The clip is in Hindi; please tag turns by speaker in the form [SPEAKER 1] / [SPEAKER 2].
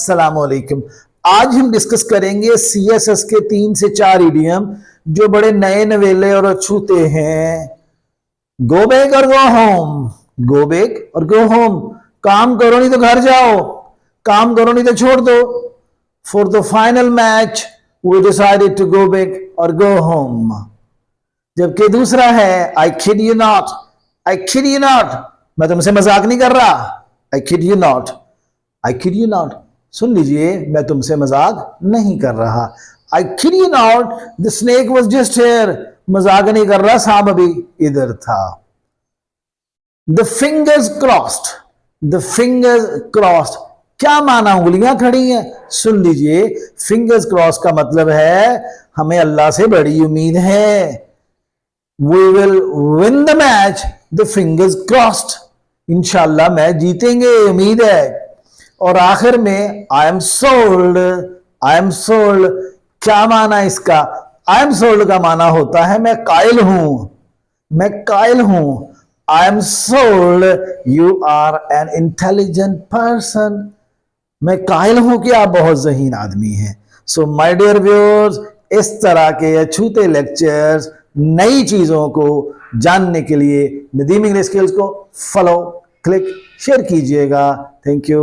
[SPEAKER 1] अस्सलामुअलैकुम। आज हम डिस्कस करेंगे CSS के 3 से 4 इडियम जो बड़े नए नवेले और अछूते हैं। गो बैक और गो होम, गो बैक और गो होम। काम करो नहीं तो घर जाओ, काम करो नहीं तो छोड़ दो। For the final match we decided to go back और गो होम। जबकि दूसरा है I kid you not, I kid you not, मैं तुमसे मजाक नहीं कर रहा। I kid you not, I kid you not, सुन लीजिए मैं तुमसे मजाक नहीं कर रहा। I kid you not, the snake was just here, मजाक नहीं कर रहा, सांप अभी इधर था। The fingers crossed, the fingers crossed, क्या माना उंगलियां खड़ी हैं। सुन लीजिए, फिंगर्स क्रॉस का मतलब है हमें अल्लाह से बड़ी उम्मीद है। We will win the match, the fingers crossed, इंशाल्लाह मैच जीतेंगे, उम्मीद है। और आखिर में I am sold, I am sold, क्या माना इसका। I am sold का माना होता है मैं कायल हूं, मैं कायल हूं। I am sold, you are an intelligent person, मैं कायल हूं कि आप बहुत ज़हीन आदमी हैं। सो माय डियर व्यूअर्स, इस तरह के अछूते लेक्चर्स, नई चीजों को जानने के लिए नदीम इंग्लिश स्किल्स को फॉलो, क्लिक, शेयर कीजिएगा। Thank you.